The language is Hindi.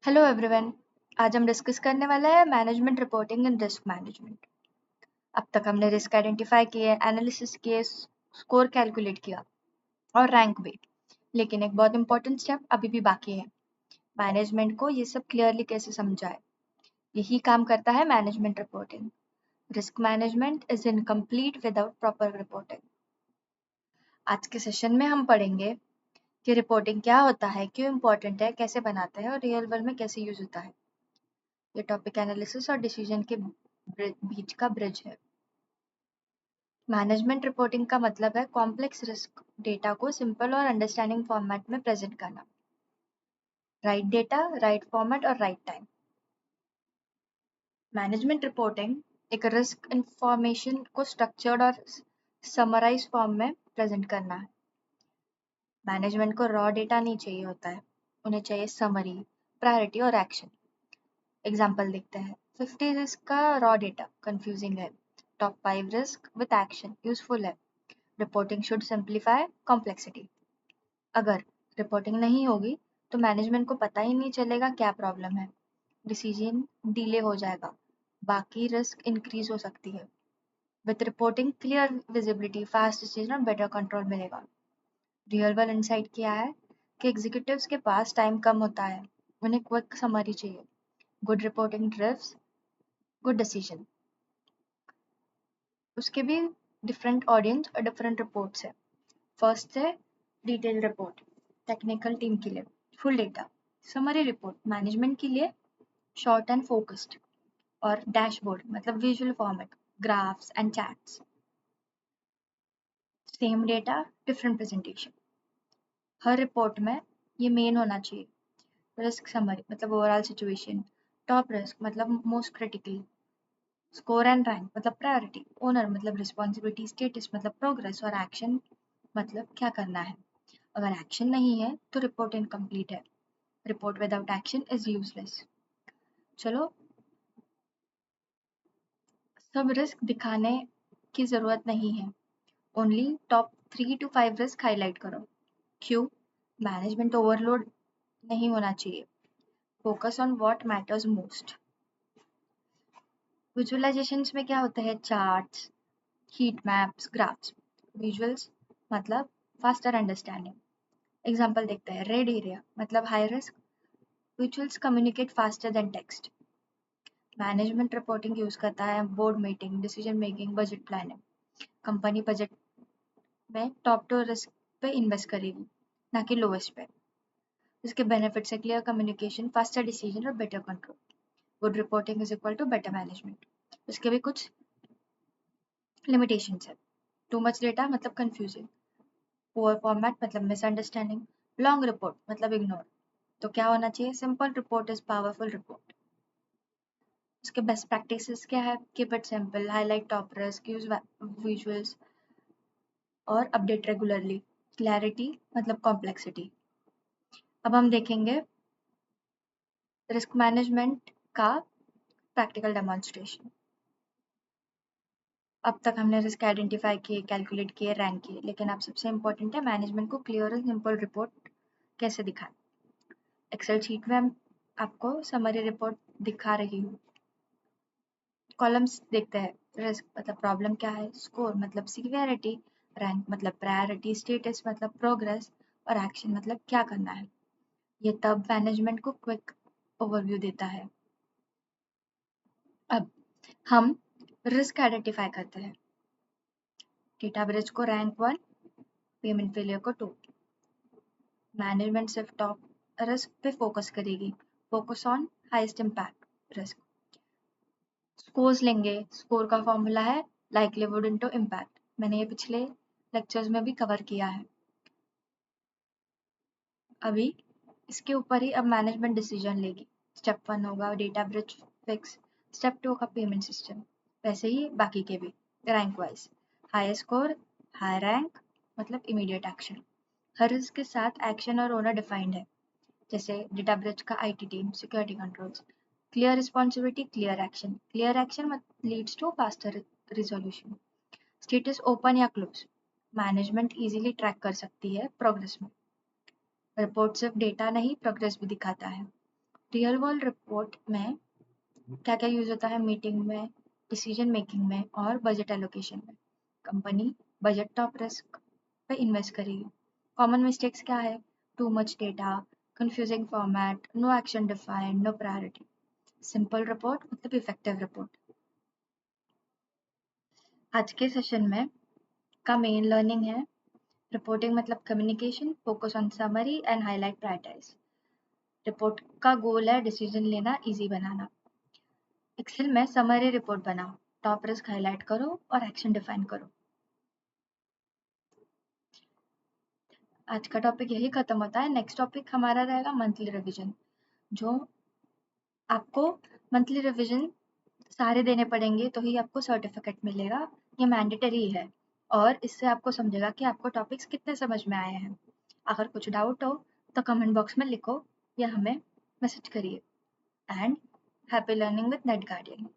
Hello everyone. आज हम डिस्कस करने वाले हैं management reporting and risk management. अब तक हमने रिस्क आइडेंटिफाई किए, एनालिसिस किए, स्कोर कैलकुलेट किया और रैंक भी। लेकिन एक बहुत इंपॉर्टेंट स्टेप अभी भी बाकी है, मैनेजमेंट को ये सब क्लियरली कैसे समझाए। यही काम करता है management reporting. Risk management is incomplete without proper reporting. आज के सेशन में हम पढ़ेंगे कि रिपोर्टिंग क्या होता है, क्यों इम्पोर्टेंट है, कैसे बनाते हैं और रियल वर्ल्ड में कैसे यूज होता है। ये टॉपिक एनालिसिस और डिसीजन के बीच का ब्रिज है। मैनेजमेंट रिपोर्टिंग का मतलब है कॉम्प्लेक्स रिस्क डेटा को सिंपल और अंडरस्टैंडिंग फॉर्मेट में प्रेजेंट करना। राइट डेटा, राइट फॉर्मेट और राइट टाइम। मैनेजमेंट रिपोर्टिंग एक रिस्क इंफॉर्मेशन को स्ट्रक्चर्ड और समराइज फॉर्म में प्रेजेंट करना है। मैनेजमेंट को रॉ डेटा नहीं चाहिए होता है, उन्हें चाहिए समरी, प्रायोरिटी और एक्शन। एग्जाम्पल देखते हैं। 50 रिस्क का रॉ डेटा कंफ्यूजिंग है, top 5 risk with action useful है। Reporting should simplify complexity. अगर रिपोर्टिंग नहीं होगी तो मैनेजमेंट को पता ही नहीं चलेगा क्या प्रॉब्लम है, डिसीजन डिले हो जाएगा, बाकी रिस्क इंक्रीज हो सकती है। With reporting clear visibility, fast decision और बेटर कंट्रोल मिलेगा। रियल वर्ल्ड इंसाइट क्या है कि एग्जीक्यूटिव्स के पास टाइम कम होता है, उन्हें क्विक समरी चाहिए। Good reporting drives good decision. उसके भी डिफरेंट ऑडियंस और डिफरेंट रिपोर्ट्स है। फर्स्ट है डिटेल रिपोर्ट, टेक्निकल टीम के लिए full data. Summary report management के लिए शॉर्ट एंड फोकस्ड। और डैशबोर्ड मतलब visual format, graphs and charts. Same data different presentation. हर रिपोर्ट में ये मेन होना चाहिए। रिस्क समरी मतलब ओवरऑल सिचुएशन, टॉप रिस्क मतलब most critical, score and rank मतलब प्रायोरिटी, ओनर मतलब रिस्पॉन्सिबिलिटी, स्टेटस मतलब प्रोग्रेस और एक्शन मतलब क्या करना है। अगर एक्शन नहीं है तो रिपोर्ट इनकम्प्लीट है। Report without action is useless. चलो, सब रिस्क दिखाने की जरूरत नहीं है, only top 3 to 5 risk highlight करो। क्यों? मैनेजमेंट ओवरलोड नहीं होना चाहिए, focus on what matters most. Visualisations में क्या होता है? Charts, heat maps, graphs. Visuals मतलब फास्टर अंडरस्टैंडिंग। एग्जांपल देखते हैं। रेड एरिया मतलब high risk, visuals communicate faster than text. Management reporting use करता है board meeting, decision making, budget planning. Company budget में टॉप टू रिस्क पे इन्वेस्ट करेगी, ना कि लोवेस्ट पे। इसके बेनिफिट्स है क्लियर कम्युनिकेशन, फास्टर डिसीजन और better control. Good reporting is equal to better management. इसके भी कुछ लिमिटेशंस है। टू मच डेटा मतलब कंफ्यूजिंग, पुअर फॉर्मेट मतलब मिसअंडरस्टैंडिंग, लॉन्ग रिपोर्ट मतलब इग्नोर। तो क्या होना चाहिए? Simple report is powerful report. उसके बेस्ट प्रैक्टिसेस क्या है? Keep it simple, highlight top risk, use visuals और अपडेट रेगुलरली। क्लैरिटी मतलब कॉम्प्लेक्सिटी। अब हम देखेंगे रिस्क मैनेजमेंट का प्रैक्टिकल डेमोन्स्ट्रेशन। अब तक हमने रिस्क आइडेंटिफाई किए, कैलकुलेट किए, रैंक किए, लेकिन अब सबसे इंपॉर्टेंट है मैनेजमेंट को क्लियर और सिंपल रिपोर्ट कैसे दिखाएं। एक्सेल शीट में हम आपको समरी रिपोर्ट दिखा रही हूँ। कॉलम्स देखते हैं। रिस्क मतलब प्रॉब्लम क्या है, स्कोर मतलब सीवियरिटी, रैंक मतलब प्रायोरिटी, स्टेटस मतलब प्रोग्रेस और एक्शन मतलब क्या करना है। ये तब मैनेजमेंट को क्विक ओवरव्यू देता है। अब हम रिस्क आइडेंटिफाई करते हैं। डेटा ब्रिज को रैंक 1, पेमेंट फेलियर को 2। मैनेजमेंट सिर्फ टॉप रिस्क पे फोकस करेगी, focus on highest impact risk. Scores लेंगे, स्कोर का फॉर्मूला है लाइक्लीहुड इनटू इम्पैक्ट। मैंने ये पिछले लेक्चर्स में भी कवर किया है। अभी इसके ऊपर ही अब मैनेजमेंट डिसीजन लेगी। स्टेप 1 होगा डेटा ब्रिज फिक्स, स्टेप 2 होगा पेमेंट सिस्टम, वैसे ही बाकी के भी rank wise. High score, high rank मतलब इमीडिएट एक्शन। हर रिस्क के साथ एक्शन और ओनर डिफाइंड है, जैसे डेटा ब्रिज का IT team, security controls. Clear responsibility, clear action. Clear action leads to faster resolution. Status open या क्लोज, मैनेजमेंट इजीली ट्रैक कर सकती है प्रोग्रेस में। रिपोर्ट सिर्फ डेटा नहीं, प्रोग्रेस भी दिखाता है। रियल वर्ल्ड रिपोर्ट में क्या क्या यूज होता है? मीटिंग में, डिसीजन मेकिंग में और बजट एलोकेशन में। कंपनी बजट टॉप रिस्क पे इन्वेस्ट करेगी। कॉमन मिस्टेक्स क्या है? Too much data, confusing format, no action defined, no priority. Simple report मतलब इफेक्टिव रिपोर्ट। आज के सेशन में का मेन लर्निंग है रिपोर्टिंग मतलब communication, focus on summary and highlight prioritise. Report का गोल है डिसीजन लेना इजी बनाना। एक्सेल में समरी रिपोर्ट बनाओ, टॉप रिस्क हाईलाइट करो और एक्शन डिफाइन करो। आज का टॉपिक यही खत्म होता है। नेक्स्ट टॉपिक हमारा रहेगा मंथली रिवीजन, जो आपको मंथली रिवीजन सारे देने पड़ेंगे तो ही आपको सर्टिफिकेट मिलेगा। ये मैंडेटरी है और इससे आपको समझेगा कि आपको टॉपिक्स कितने समझ में आए हैं। अगर कुछ डाउट हो तो कमेंट बॉक्स में लिखो या हमें मैसेज करिए। And happy learning with net guardian.